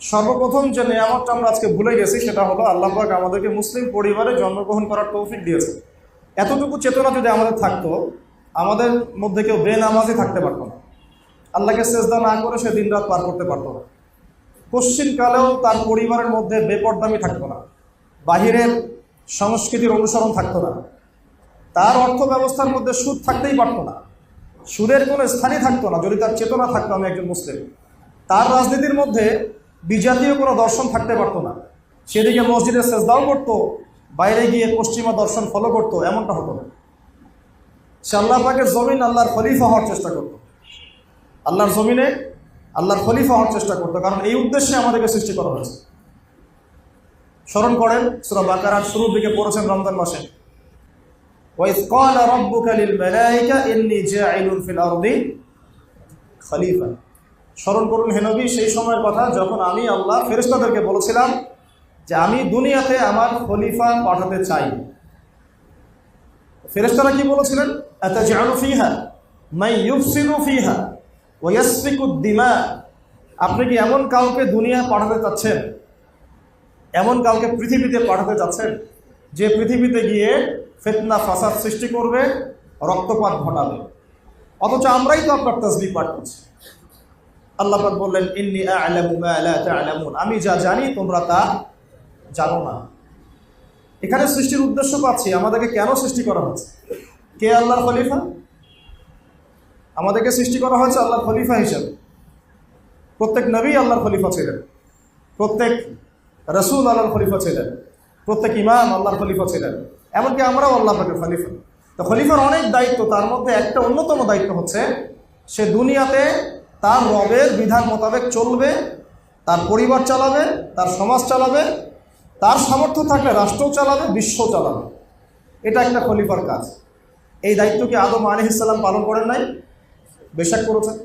সর্বপ্রথম যে নিয়ামতটা আমরা আজকে ভুলে গেছি সেটা হলো আল্লাহ পাক আমাদেরকে মুসলিম পরিবারে জন্মগ্রহণ করার তৌফিক দিয়েছে। এতটুকু চেতনা যদি আমাদের থাকতো, আমাদের মধ্যে কেউ বেনামাজি থাকতে পারতো না, আল্লাহকে সেজদা না করে সে দিন রাত পার করতে পারতো না, পশ্চিমকালেও তার পরিবারের মধ্যে বেপরদামি থাকতো না, বাহিরের সংস্কৃতির অনুসরণ থাকতো না, তার অর্থ ব্যবস্থার মধ্যে সুদ থাকতেই পারতো না, সুদের কোনো স্থানই থাকতো না যদি তার চেতনা থাকতো আমি একজন মুসলিম। তার রাজনীতির মধ্যে বিজাতীয় কোনো দর্শন থাকতে পারতো না, সেদিকে মসজিদে সেজদাও করতো, বাইরে গিয়ে পশ্চিমা দর্শন ফলো করতো, এমনটা হতো না। সে আল্লাহ পাকের জমিন আল্লাহর খলিফা হওয়ার চেষ্টা করতো, আল্লাহর জমিনে আল্লাহর খলিফা হওয়ার চেষ্টা করতো, কারণ এই উদ্দেশ্যে আমাদেরকে সৃষ্টি করা হয়েছে। স্মরণ করেন, সূরা বাকারার শুরুর দিকে পড়েছেন রমজান মাসে, ওয়াইয ক্বালা রাব্বুকা লিল মালাইকা ইন্নী জাইলুন ফিল আরদি খলিফা। স্মরণ করুন হে নবী সেই সময়ের কথা যখন আমি আল্লাহ ফেরেশতাদেরকে বলেছিলাম যে আমি দুনিয়াতে আমার খলিফা পাঠাতে চাই। ফেরেশতারা কি বলেছিলেন? আতাজআলু ফিহা মান ইউফসিদু ফিহা ওয়া ইয়াসফিকুদ দিমা। আপনি কি এমন কাউকে দুনিয়া পাঠাতে চাচ্ছেন, এমন কাউকে পৃথিবীতে পাঠাতে চাচ্ছেন যে পৃথিবীতে গিয়ে ফিতনা ফাসাদ সৃষ্টি করবে, রক্তপাত ঘটাবে? অথচ আমরাই তো আপনার তাসবিহ পাঠ করছি। আল্লাহ পাক বললেন ইন্নী আ'লামু মা লা তা'লামুন, আমি যা জানি তোমরা তা জানো না। এখানে সৃষ্টির উদ্দেশ্য পাচ্ছি, আমাদেরকে কেন সৃষ্টি করা হয়েছে? কে আল্লাহর খলিফা? আমাদেরকে সৃষ্টি করা হয়েছে আল্লাহর খলিফা হিসেবে। প্রত্যেক নবী আল্লাহর খলিফা ছিলেন, প্রত্যেক রাসূল আল্লাহর খলিফা ছিলেন, প্রত্যেক ইমাম আল্লাহর খলিফা ছিলেন, এমনকি আমরাও আল্লাহ পাকের খলিফা। তো খলিফার অনেক দায়িত্ব, তার মধ্যে একটা অন্যতম দায়িত্ব হচ্ছে সে দুনিয়াতে তার রবের বিধান মোতাবেক চলবে, তার পরিবার চালাবে, তার সমাজ চালাবে, তার সামর্থ্য থাকলে রাষ্ট্র চালাবে, বিশ্ব চালাবে। এটা একটা খলিফার কাজ। এই দায়িত্ব কি আদম আলাইহিস সালাম পালন করেন নাই? বেশক করেছেন।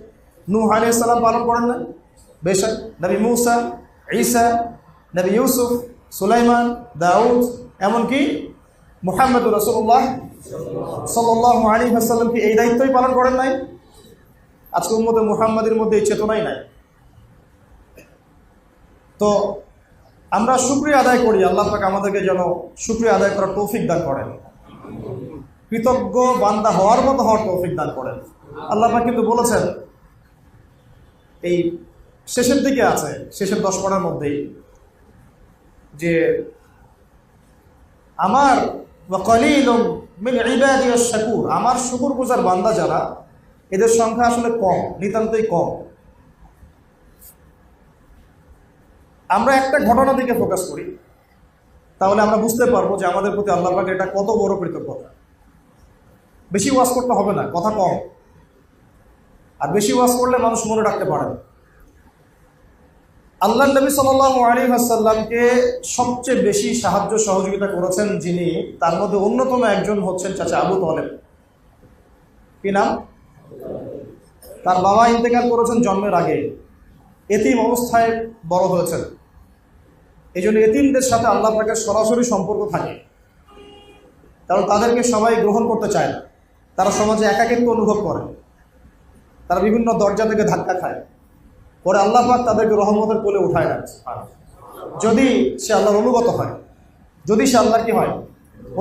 নূহ আলাইহিস সালাম পালন করেন নাই? বেশক। নবী মূসা, ঈসা, নবী ইউসুফ, সুলাইমান, দাউদ, এমনকি মুহাম্মদুর রাসূলুল্লাহ সাল্লাল্লাহু আলাইহি ওয়াসাল্লাম কি এই দায়িত্বই পালন করেন নাই? আজকে উম্মতে মুহাম্মাদের মধ্যে এই চেতনাই নাই। তো আমরা শুকরিয়া আদায় করি, আল্লাহ পাক আমাদেরকে যেন শুকরিয়া আদায় করার তৌফিক দান করেন, কৃতজ্ঞ বান্দা হওয়ার মতো হওয়ার তৌফিক দান করেন। আল্লাহ পাক কিন্তু বলেছেন, এই শেষের দিকে আছে, শেষের 10 পারার মধ্যেই, যে আমার ওয়া কলিলুম মিন ইবাদিয়াশ শাকুর, আমার শুকরগুজার বান্দা যারা, এদের সংখ্যা আসলে কম, নিতান্তই কম। আমরা একটা ঘটনা দিকে ফোকাস করি, তাহলে আমরা বুঝতে পারবো যে আমাদের প্রতি আল্লাহ পাকের এটা কত বড় কৃতজ্ঞতা। বেশি ওয়াজ করতে হবে না, কথা কম, আর বেশি ওয়াজ করলে মানুষ মনে রাখতে পারে না। আল্লাহ নবী সাল্লাল্লাহু আলাইহি ওয়াসাল্লামকে সবচেয়ে বেশি সাহায্য সহযোগিতা করেছেন যিনি, তার মধ্যে অন্যতম একজন হচ্ছেন চাচা আবু তালেব। কি নাম? তার বাবা ইন্তেকাল করেছেন জন্মের আগে, এতিম অবস্থায় বড় হয়েছেন। এই জন্য এতিমদের সাথে আল্লাহ পাকের সরাসরি সম্পর্ক থাকে, কারণ তাদেরকে সবাই গ্রহণ করতে চায় না, তারা সমাজে একাকিত্ব অনুভব করে, তারা বিভিন্ন দরজা থেকে ধাক্কা খায়। পরে আল্লাহ পাক তাদেরকে রহমতের কোলে উঠায় রাখছে, যদি সে আল্লাহর অনুগত হয়, যদি সে আল্লাহর কি হয়,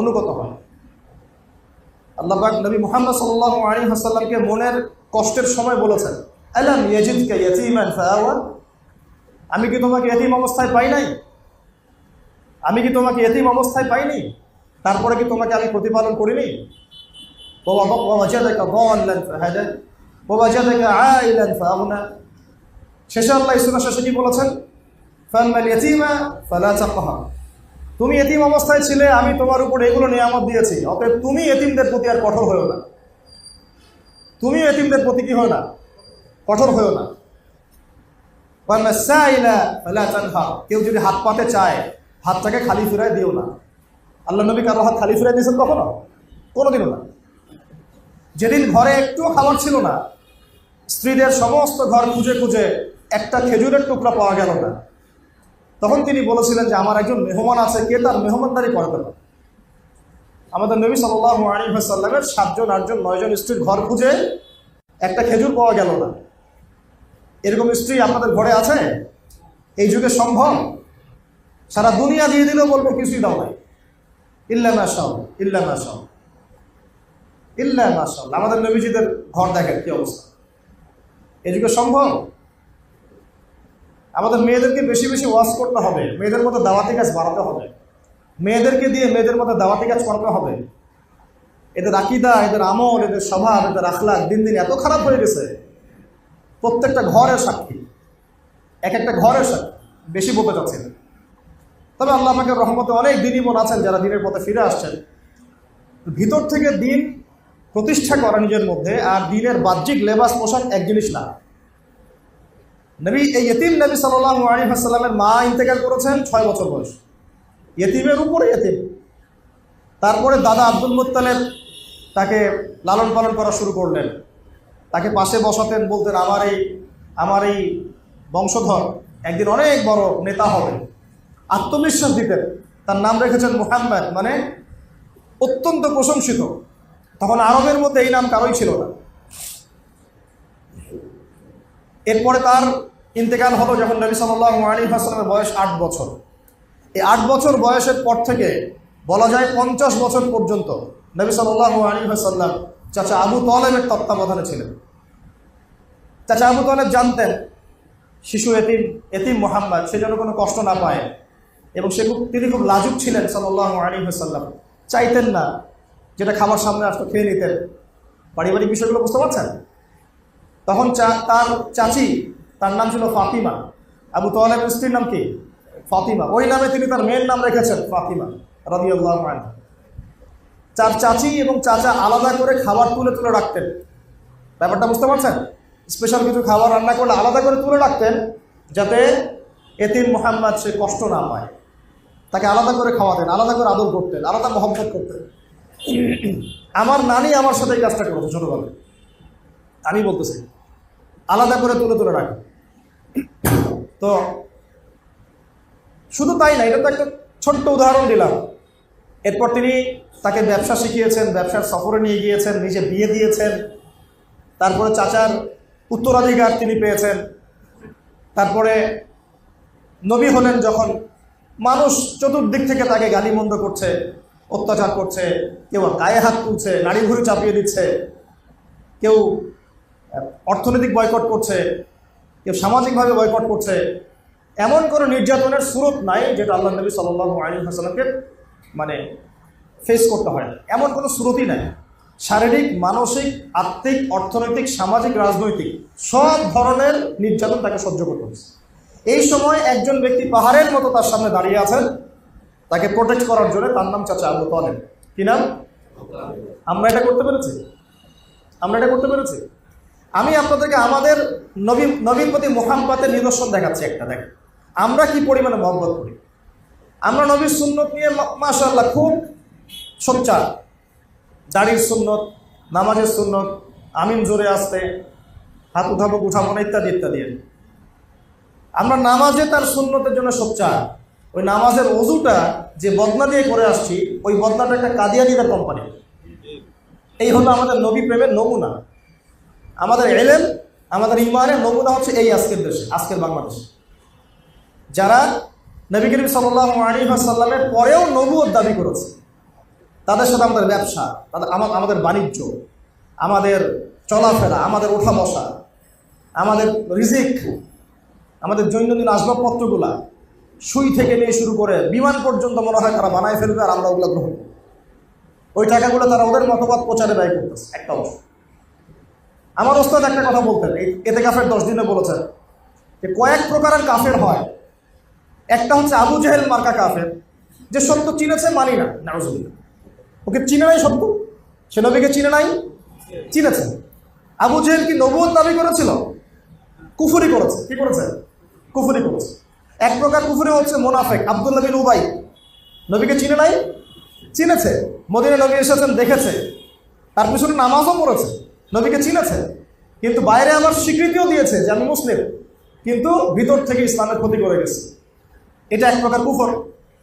অনুগত হয়। আল্লাহ পাক নবী মুহাম্মদ সাল্লাল্লাহু আলাইহি ওয়াসাল্লামকে মনের কষ্টের সময় বলেছেন, আলাম ইয়াজিদকা ইয়াতীমান ফাআওয়া, আমি কি তোমাকে এতিম অবস্থায় পাই নাই? আমি কি তোমাকে এতিম অবস্থায় পাইনি? তারপরে কি তোমাকে আমি প্রতিপালন করিনি? ওয়াজাদাকা দাল্লান ফাহাদা ওয়াজাদাকা আইলান ফাআগনা। শেষে আল্লাহ সূরা শেষে কি বলেছেন? ফাম্মাল ইয়াতীমা ফালা তাকহার, তুমি এতিম অবস্থায় ছিলে, আমি তোমার উপর এগুলো নিয়ামত দিয়েছি, অতএব তুমি এতিমদের প্রতি আর কঠোর হয়েও না, তুমি এতিমদের প্রতি কি হয় না, কঠোর হয়েও না। ওয়ামাসাইলা ফালা তানহা, কেউ যদি হাত পাতে চায় হাতটাকে খালি ফিরায় দিও না। আল্লাহ নবী কারো হাত খালি ফিরায় দিয়েছেন কখনো? কোনোদিনও না। যেদিন ঘরে একটু খাবার ছিল না, স্ত্রীদের সমস্ত ঘর খুঁজে খুঁজে একটা খেজুরের টুকরা পাওয়া গেল না, তখন তিনি বলেছিলেন যে আমার একজন মেহমান আছে, কে তার মেহমানদারি করবে না? আমাদের নবী সাল্লাল্লাহু আলাইহি ওয়াসাল্লামের 7 জন 8 জন 9 জন স্ত্রীর ঘর খুঁজে একটা খেজুর পাওয়া গেল না। এরকম স্ত্রী আপনাদের ঘরে আছে? এই যুগে সম্ভব? সারা দুনিয়া দিয়ে দিলেও বলবো কিছুই দাও নাই, ইল্লা মাশাআল্লাহ, ইল্লা মাশাআল্লাহ, ইল্লা মাশাআল্লাহ। আমাদের নবীজিদের ঘর দেখেন কি অবস্থা। এই যুগে সম্ভব? আমাদের মেয়েদেরকে বেশি বেশি ওয়াজ করতে হবে, মেয়েদের মতো দাওয়াতি কাজ বাড়াতে হবে, মেয়েদেরকে দিয়ে মেয়েদের মতো দাওয়াতি কাজ করাতে হবে। এদের আকীদা, এদের আমল, এদের স্বভাব, এদের আখলাক দিন দিন এত খারাপ হয়ে গেছে, প্রত্যেকটা ঘরের সাক্ষী, এক একটা ঘরের সাক্ষী। বেশি বলতে চাচ্ছি না, তবে আল্লাহ পাকের রহমতে অনেক দিনই বোন আছেন যারা দিনের পথে ফিরে আসছেন। ভিতর থেকে দিন প্রতিষ্ঠা করা নিজের মধ্যে আর দিনের বাহ্যিক লেবাস পোশাক এক জিনিস না। নবী এই ইতিম নবী সাল্লাল্লাহু আলাইহি ওয়াসাল্লামের মা ইন্তেকাল করেছেন 6 বছর বয়স, ইতিমের উপরে ইতিম। তারপরে দাদা আব্দুল মুত্তালিব তাকে লালন পালন করা শুরু করলেন, তাকে পাশে বসাতেন, বলতেন আমার এই বংশধর একদিন অনেক বড় নেতা হবে, আত্মবিশ্বাস দিতেন। তার নাম রেখেছেন মুহাম্মদ, মানে অত্যন্ত প্রশংসিত। তখন আরবের মধ্যে এই নাম কারোই ছিল না। এরপরে তার ইন্তেকাল হলো যখন নবী সাল্লাল্লাহু আলাইহি ওয়াসাল্লামের বয়স 8 বছর। এই 8 বছর বয়সের পর থেকে বলা যায় 50 বছর পর্যন্ত নবী সাল্লাল্লাহু আলাইহি ওয়াসাল্লাম চাচা আবু তালেবের তত্ত্বাবধানে ছিলেন। চাচা আবু তালেব জানতেন শিশু এতিম মুহাম্মদ সে যেন কোনো কষ্ট না পায়, এবং তিনি খুব লাজুক ছিলেন সাল্লাল্লাহু আলাইহি ওয়াসাল্লাম, চাইতেন না যেটা খাবার সামনে আসতো খেয়ে নিতেন। পারিবারিক বিষয়গুলো বুঝতে পারছেন? তখন তার চাচি, তার নাম ছিল ফাতিমা, আবু তালেবের স্ত্রীর নাম কি? ফাতিমা। ওই নামে তিনি তার মেয়ের নাম রেখেছেন ফাতিমা রাদিয়াল্লাহু আনহা। চার চাচি এবং চাচা আলাদা করে খাবার তুলে তুলে রাখতেন। ব্যাপারটা বুঝতে পারছেন? স্পেশাল কিছু খাবার রান্না করলে আলাদা করে তুলে রাখতেন, যাতে এতিম মুহাম্মদ সে কষ্ট না পায়। তাকে আলাদা করে খাওয়াতেন, আলাদা করে আদর করতেন, আলাদা মহব্বত করতেন। আমার নানি আমার সাথে এই কাজটা করেছে ছোটবেলায়, আমি বলতেছি, আলাদা করে তুলে তুলে রাখেন। তো শুধু তাই না, এটা তো একটা ছোট্ট উদাহরণ দিলাম। এরপর তিনি তাকে ব্যবসা শিখিয়েছেন, ব্যবসার সফরে নিয়ে গিয়েছেন, নিজে বিয়ে দিয়েছেন। তারপরে চাচার উত্তরাধিকার তিনি পেয়েছেন। তারপরে নবী হলেন যখন, মানুষ চতুর্দিক থেকে তাকে গালিমন্দ করছে, অত্যাচার করছে, কেউ গায়ে হাত তুলছে, নাড়ি ভুড়ি চাপিয়ে দিচ্ছে, কেউ অর্থনৈতিক বয়কট করছে, কেউ সামাজিকভাবে বয়কট করছে। এমন কোনো নির্যাতনের সুরত নাই যেটা আল্লাহ নবী সাল্লাল্লাহু আলাইহি ওয়াসাল্লামকে মানে ফেস করতে হয় না, এমন কোনো সুরতই নাই। শারীরিক, মানসিক, আর্থিক, অর্থনৈতিক, সামাজিক, রাজনৈতিক সব ধরনের নির্যাতন তাকে সহ্য করতে হচ্ছে। এই সময় একজন ব্যক্তি পাহাড়ের মতো তার সামনে দাঁড়িয়ে আছেন তাকে প্রোটেক্ট করার জন্য, তার নাম চাচা আবু তালেব। কি নাম? আমরা এটা করতে পেরেছি? আমরা এটা করতে পেরেছি? আমি আপনাদেরকে আমাদের নবীর প্রতি মুহাব্বতের নিদর্শন দেখাচ্ছি একটা। দেখেন আমরা কি পরিমাণে মহব্বত করি। আমরা নবীর সুন্নত নিয়ে মাশাআল্লাহ খুব সোচ্চার। দাড়ির সুন্নত, নামাজের সুন্নত, আমিন জোরে আসতে, হাত উঠাবো উঠাবো না, ইত্যাদি ইত্যাদি। আমরা নামাজে তার সুন্নতের জন্য সোচ্চার। ওই নামাজের ওযুটা যে বদনা দিয়ে করে আসছি, ওই বদনাটা একটা কাদিয়ানীদের কোম্পানি। এই হলো আমাদের নবী প্রেমের নমুনা। আমাদের ইলম, আমাদের ঈমানের নমুনা হচ্ছে এই আজকের দেশে, আজকের বাংলাদেশে যারা নবী করিম সাল্লাল্লাহু আলাইহি ওয়াসাল্লামের পরেও নবুয়ত দাবি করেছে, তাদের সাথে আমাদের ব্যবসা, আমাদের বাণিজ্য, আমাদের চলাফেরা, আমাদের ওঠা বসা, আমাদের রিজিক, আমাদের দৈনন্দিন আসবাবপত্রগুলা, সুই থেকে নিয়ে শুরু করে বিমান পর্যন্ত মনে হয় তারা বানায় ফেলবে, আর আমরা ওগুলো গ্রহণ করব। ওই টাকাগুলো তারা ওদের মতবাদ প্রচারে ব্যয় করতেছে। একটা অবস্থা। আমার ওস্তাদ একটা কথা বলতেন, ইতিকাফের 10 দিনে বলেছেন যে কয়েক প্রকারের কাফের হয়। একটা হচ্ছে আবু জেহেল মার্কা কাফের, যে সত্য চিনেছে মানি না, নাউজুবিল্লাহ, ওকে চিনে নাই সত্য, সে নবীকে চিনে নাই, চিনেছে। আবু জেহেল কি নবুয়ত দাবি করেছিল? কুফরি করেছে। কি করেছে? কুফরি করেছে। এক প্রকার কুফরি হচ্ছে মুনাফিক, আব্দুল্লাহ বিন উবাই, নবীকে চিনে নাই, চিনেছে, মদিনায় নবী এসেছেন দেখেছে, তার পিছনে নামাজও পড়েছে, নবীকে চিনেছে, কিন্তু বাইরে আমার স্বীকৃতিও দিয়েছে যে আমি মুসলিম, কিন্তু ভিতর থেকে ইসলামের ক্ষতি করে গেছে। এটা এক প্রকার কুফর।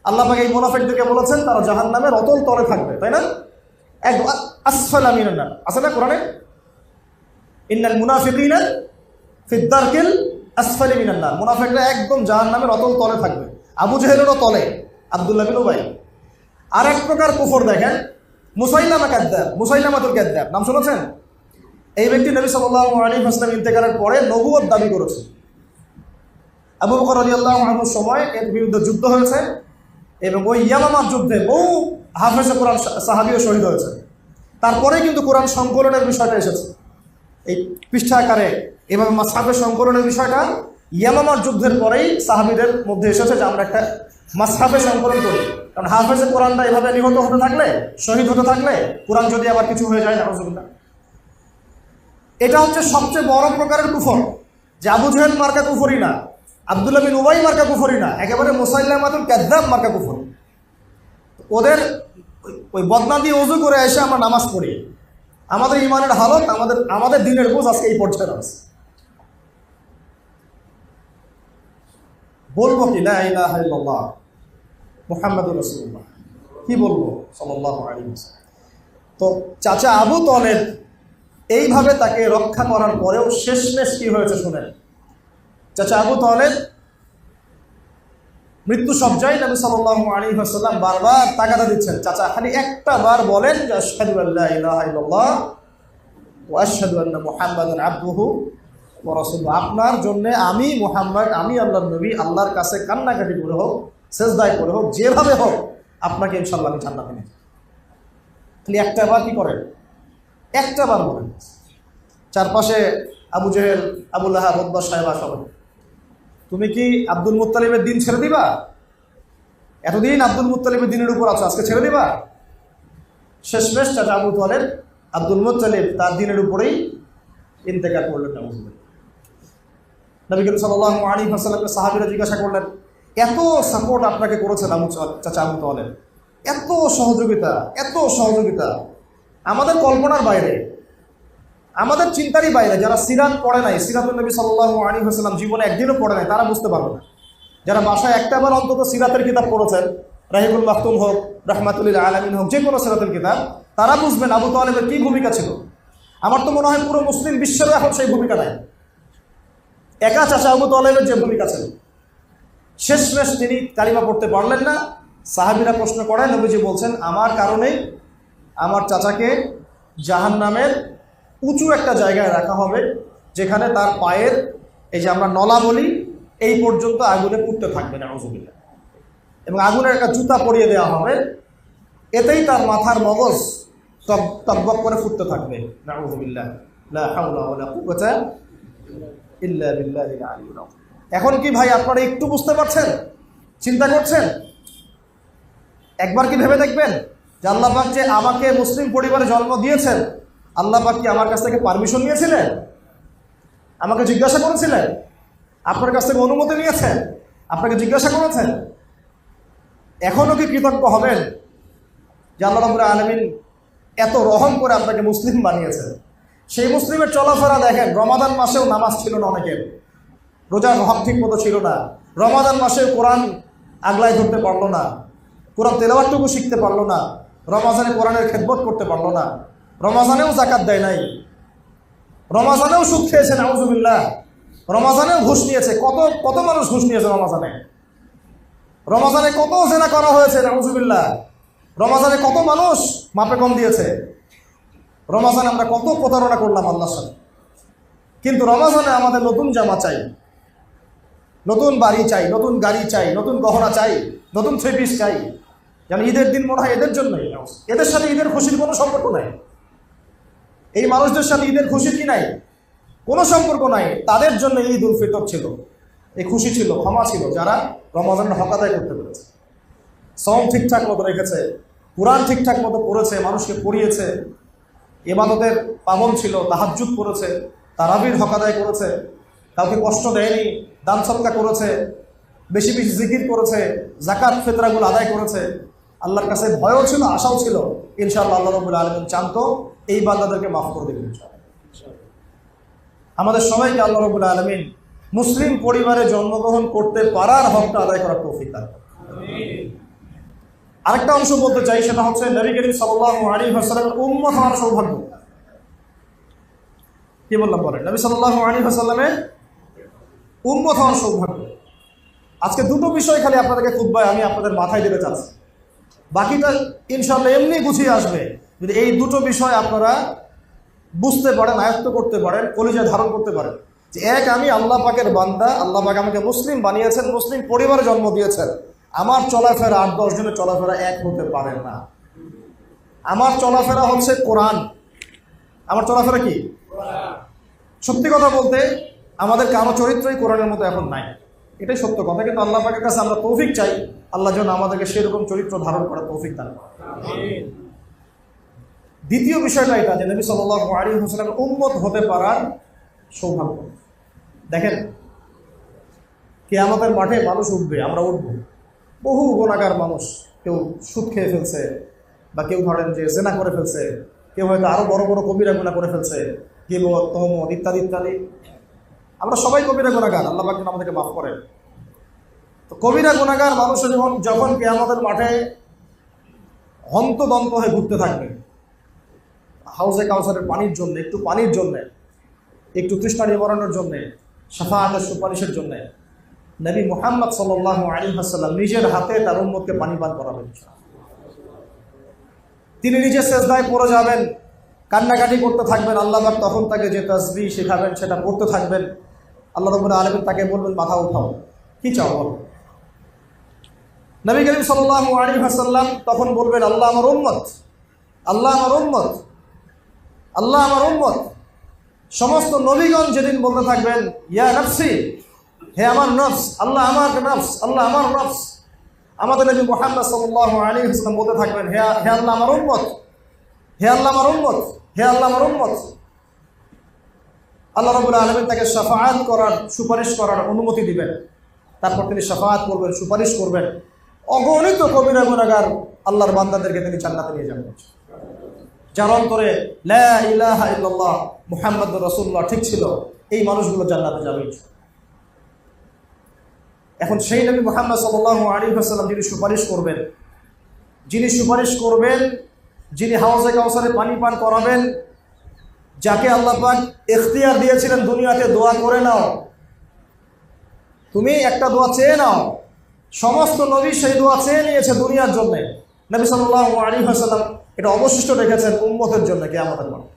আল্লাহ পাক এই মুনাফিকদেরকে বলেছেন তারা জাহান্নামের অতল তলে থাকবে, তাই না? এক আসফালা মিনান নার আছে না কোরআনে? ইন্নাল মুনাফিকিনা ফিদ দারকিল আসফালি মিনান নার, মুনাফিকরা একদম জাহান্নামের অতল তলে থাকবে। আবু জেহেলেরও তলে, আব্দুল্লাহ বিন উবাই। আর এক প্রকার কুফর দেখেন, মুসাইলামা কাযযাব, মুসাইলামাতুল কাযযাব, নাম শুনেছেন? এই ব্যক্তি নবী সাল্লাল্লাহু আলাইহি ওয়াসাল্লাম ইন্তেকালের পরে নবুয়ত দাবি করেছে। আবু বকর রাদিয়াল্লাহু আনহুর সময় এর বিরুদ্ধে যুদ্ধ হয়েছে এবং ওই ইয়ামামার যুদ্ধে বহু হাফেজে কোরআন সাহাবীও শহীদ হয়েছে। তারপরে কিন্তু কোরআন সংকলনের বিষয়টা এসেছে এই পৃষ্ঠা আকারে, এভাবে মাসহাফের সংকলনের বিষয়টা ইয়ামামার যুদ্ধের পরেই সাহাবীদের মধ্যে এসেছে যে আমরা একটা মাসহাফে সংকলন করি। কারণ হাফেজে কোরআনটা এভাবে নিহত হতে থাকলে, শহীদ হতে থাকলে কোরআন যদি আবার কিছু হয়ে যায়, নাউযুবিল্লাহ। এটা হচ্ছে সবচেয়ে বড় প্রকারের কুফর, যে আবু জেহেল মার্কা কুফরি না, আব্দুল্লাহ বিন উবাই মার্কা কুফরি না, একেবারে মুসাইলামাতুল কাযযাব মার্কা কুফর। ওদের ওই বদনা দিয়ে ওযু করে এসে আমরা নামাজ পড়ি, আমাদের ইমানের হালত, আমাদের দিনের বুঝ আজকে এই পর্যায়ে আছে। বলবো কি লা ইলাহা ইল্লাল্লাহ মুহাম্মাদুর রাসূলুল্লাহ, কি বলবো সাল্লাল্লাহু আলাইহি ওয়াসাল্লাম। তো চাচা আবু তালেব এইভাবে তাকে রক্ষা করার পরেও শেষমেশ কি হয়েছে শুনেন। চাচা আবু তালেব মৃত্যু সজ্জায় নবী সাল্লাল্লাহু আলাইহি ওয়াসাল্লাম বারবার তাগাদা দিচ্ছেন, চাচা খালি একটা বার বলেন যে আশহাদু আল্লা ইলাহা ইল্লাল্লাহ ওয়া আশহাদু আন্না মুহাম্মাদান আবদুহু ওয়া রাসূলুহু। আপনার জন্য আমি মুহাম্মদ, আমি আল্লাহর নবী, আল্লাহর কাছে কান্নাকাটি করে হোক, সেজদায় করে হোক, যেভাবে হোক আপনাকে ইনশাআল্লাহ আমি জান্নাতে নিয়ে যাব। খালি একটা বার কি করেন, একটা বার বলেন। চারপাশে আবু জেহেল, আবু লাহাব, উতবা, সাইবা সবাই, তুমি কি আব্দুল মুত্তালিবের দিন ছেড়ে দিবা? এতদিন আব্দুল মুত্তালিবের দিনের উপর আছো, আজকে ছেড়ে দিবা? শেষমেশ চাচা আবু তালেব আব্দুল মুত্তালিব তার দিনের উপরেই ইন্তেকাল করলেন। নবী করিম সাল্লাল্লাহু আলাইহি ওয়াসাল্লামকে সাহাবীরা জিজ্ঞাসা করলেন, এত সাপোর্ট আপনাকে করেছেন চাচা আবু তালেব, এত সহযোগিতা আমাদের কল্পনার বাইরে, আমাদের চিন্তারই বাইরে। যারা সিরাত পড়ে নাই, সিরাতুল নবী সাল্লাল্লাহু আলাইহি ওয়াসাল্লাম জীবনে একদিনও পড়ে নাই, তারা বুঝতে পারবে না। যারা বাসায় একটাবার অন্তত সিরাতের কিতাব পড়েছেন, রাহিবুল মাকতুম হোক, রাহমাতুল লিল আলামিন হোক, যে কোনো সিরাতের কিতাব, তারা বুঝবেন আবু তালেবের কী ভূমিকা ছিল। আমার তো মনে হয় পুরো মুসলিম বিশ্বেরও এখন সেই ভূমিকা নাই, একা চাচা আবু তালেবের যে ভূমিকা ছিল। শেষমেশ তিনি কালিমা পড়তে পারলেন না। সাহাবীরা প্রশ্ন করেন, নবীজি বলছেন, আমার কারণেই আমার চাচাকে জাহান্নামের উঁচু একটা জায়গায় রাখা হবে, যেখানে তার পায়ের এই যে আমরা নলা বলি, এই পর্যন্ত আগুনে পুড়তে থাকবে, নাউযুবিল্লাহ। এবং আগুনের একটা জুতা পরিয়ে দেওয়া হবে, এতেই তার মাথার মগজ তকবক করে ফুটতে থাকবে, নাউযুবিল্লাহ। লা হাওলা ওয়ালা কুওয়াতা ইল্লা বিল্লাহিল আলিয়্যিল আযীম। এখন কি ভাই আপনারা একটু বুঝতে পারছেন, চিন্তা করছেন? একবার কি ভেবে দেখবেন যে আল্লাহ পাক যে আমাকে মুসলিম পরিবারে জন্ম দিয়েছেন, আল্লাহ পাক কি আমার কাছ থেকে পারমিশন নিয়েছিলেন? আমাকে জিজ্ঞাসা করেছিলেন? আপনার কাছ থেকে অনুমতি নিয়েছেন? আপনাকে জিজ্ঞাসা করেছেন? এখনও কি কৃতজ্ঞ হবেন যে আল্লাহ রাব্বুল আলামিন এত রহম করে আপনাকে মুসলিম বানিয়েছেন? সেই মুসলিমের চলাফেরা দেখেন, রমাদান মাসেও নামাজ ছিল না অনেকের, রোজার হক ঠিক মতো ছিল না, রমাদান মাসেও কোরআন আগলায় ধরতে পারলো না, কোরআন তেলাওয়াতটুকু শিখতে পারলো না, রমাজানে কোরআনের খেদমত করতে পারলো না, রমাজানেও যাকাত দেয় নাই, রমাজানেও সুদ খেয়েছে, নাউযুবিল্লাহ, রমাজানেও ঘুষ নিয়েছে। কত মানুষ ঘুষ নিয়েছে রমাজানে কত জেনা করা হয়েছে, নাউযুবিল্লাহ। রমাজানে কত মানুষ মাপে কম দিয়েছে, রমাজানে আমরা কত প্রতারণা করলাম আল্লাহর সাথে। কিন্তু রমাজানে আমাদের নতুন জামা চাই, নতুন বাড়ি চাই, নতুন গাড়ি চাই, নতুন গহনা চাই, নতুন থ্রি পিস চাই, যেন ঈদের দিন মনে হয় এদের জন্যই। এদের সাথে ঈদের খুশির কোনো সম্পর্ক নাই, এই মানুষদের সাথে ঈদের খুশির কি নাই, কোনো সম্পর্ক নাই। তাদের জন্য ঈদ উল ফিতর ছিল, এই খুশি ছিল, ক্ষমা ছিল, যারা রমাজানের হক আদায় করতে পেরেছে, সওম ঠিকঠাক মতো রেখেছে, কুরআন ঠিকঠাক মতো পড়েছে, মানুষকে পড়িয়েছে, ইবাদতের পাবন ছিল, তাহাজ্জুদ পড়েছে, তারাবির হক আদায় করেছে, কাউকে কষ্ট দেয়নি, দান সদকা করেছে, বেশি বেশি জিকির করেছে, যাকাত ফিতরাগুলো আদায় করেছে, আল্লাহর কাছে ভয়ও ছিল, আশাও ছিল। ইনশাআল্লাহ আল্লাহ রাব্বুল আলামিন চান্ত এই বান্দাদেরকে মাফ করে দেবেন ইনশাআল্লাহ। আমাদের সবাইকে আল্লাহ রাব্বুল আলামিন মুসলিম পরিবারে জন্মগ্রহণ করতে পারার হকটা আদায় করার তৌফিক দান করুন। আরেকটা অংশ বলতে চাই, সেটা হচ্ছে নবী করিম সাল্লাল্লাহু আলাইহি ওয়াসাল্লামের উম্মত হওয়ার সৌভাগ্য। কি বললাম বলেন, নবী সাল্লাল্লাহু আলাইহি ওয়াসাল্লামের উম্মত হওয়ার সৌভাগ্য। আজকে দুটো বিষয় খালি আপনাদেরকে খুতবায় আমি আপনাদের মাথায় দিতে চাচ্ছি, বাকিটা ইনশাআল্লাহ এমনি গুছিয়ে আসবে যদি এই দুটো বিষয় আপনারা বুঝতে পারেন, আয়ত্ত করতে পারেন, কলিজায় ধারণ করতে পারেন। যে এক, আমি আল্লাহ পাকের বান্দা, আল্লাহ পাক আমাকে মুসলিম বানিয়েছেন, মুসলিম পরিবারে জন্ম দিয়েছেন। আমার চলাফেরা 8-10 জনের চলাফেরা এক হতে পারে না। আমার চলাফেরা হচ্ছে কোরআন। আমার চলাফেরা কি? সত্যি কথা বলতে আমাদের কারো চরিত্রই কোরআনের মতো এখন নাই, এটাই সত্য কথা। কিন্তু আল্লাহ পাকের কাছে আমরা তৌফিক চাই, আল্লাহ যেন আমাদেরকে সেরকম চরিত্র ধারণ করার তৌফিক দান করেন। দ্বিতীয় বিষয়টা এটা যে নবী সাল্লাল্লাহু আলাইহি ওয়াসাল্লামের উম্মত হতে পারার সৌভাগ্য। দেখেন, কিয়ামতের মাঠে মানুষ উঠবে, আমরা উঠব। বহু গুনাহগার মানুষ, কেউ সুদ খেয়ে ফেলছে, বা কেউ ধরেন যে জেনা করে ফেলছে, কেউ হয়তো আরো বড় বড় কবিরা গুনাহ করে ফেলছে, গীবত, তহমত ইত্যাদি ইত্যাদি। আমরা সবাই কবিরা গুনাহগার, আল্লাহ পাক যেন আমাদেরকে মাফ করেন। তো কবিরা গুনাহগার মানুষ যখন কিয়ামতের মাঠে হন্তদন্ত হয়ে ঘুরতে থাকবে, হাউজে কাউসারের পানির জন্য, একটু পানির জন্য, একটু তৃষ্ণা নিবারণের জন্য, শাফাআতের সুপারিশের জন্য, নবী মুহাম্মদ সাল্লাল্লাহু আলাইহি ওয়াসাল্লাম নিজের হাতে তার উম্মতকে পানি পান করাবেন। তিনি নিজে সেজদায় পড়ে যাবেন, কান্নাকাটি করতে থাকবেন। আল্লাহ পাক তখন তাকে যে তাসবিহ শেখাবেন সেটা পড়তে থাকবেন। আল্লাহ রাব্বুল আলামিন তাকে বলবেন, মাথা উঠাও, কি চাও বলো। নবী করিম সাল্লাল্লাহু আলাইহি ওয়াসাল্লাম তখন বলবেন, আল্লাহ আমার উম্মত, আল্লাহ আমার উম্মত, আল্লাহ আমার উম্মত। সমস্ত নবীগণ যেদিন বলতে থাকবেন, ইয়া নফসি, হে আমার নফস, আল্লাহ আমার নফস, আল্লাহ আমার নফস। আমাদের নবী মুহাম্মদ সাল্লাল্লাহু আলাইহি ওয়াসাল্লাম বলতে থাকবেন, হে আল্লাহ আমার উম্মত, হে আল্লাহ আমার উম্মত, হে আল্লাহ আমার উম্মত। আল্লাহ রাব্বুল আলামিন তাকে শাফাআত করার, সুপারিশ করার অনুমতি দিবেন। তারপর তিনি শাফাআত করবেন, সুপারিশ করবেন। অগণিত কবিরা গুনাহগার আল্লাহর বান্দাদেরকে তিনি জান্নাতে নিয়ে যাবেন। যার অন্তরে লা ইলাহা ইল্লাল্লাহ মুহাম্মাদুর রাসূলুল্লাহ ঠিক ছিল, এই মানুষগুলো জান্নাতে যাবে। এখন সেই নবী মুহাম্মদ সাল্লাল্লাহু আলাইহি ওয়াসাল্লাম যিনি সুপারিশ করবেন, যিনি হাউজে কাউসারে পানি পান করাবেন, যাকে আল্লাহ পাক ইখতিয়ার দিয়েছিলেন দুনিয়াতে, দোয়া করে নাও, তুমি একটা দোয়া চেয়ে নাও। সমস্ত নবী সেই দোয়া চেয়ে নিয়েছে দুনিয়ার জন্য। নবী সাল্লাল্লাহু আলাইহি ওয়াসাল্লাম এটা অবশিষ্ট রেখেছেন উম্মতের জন্য কিয়ামতের মাঠে।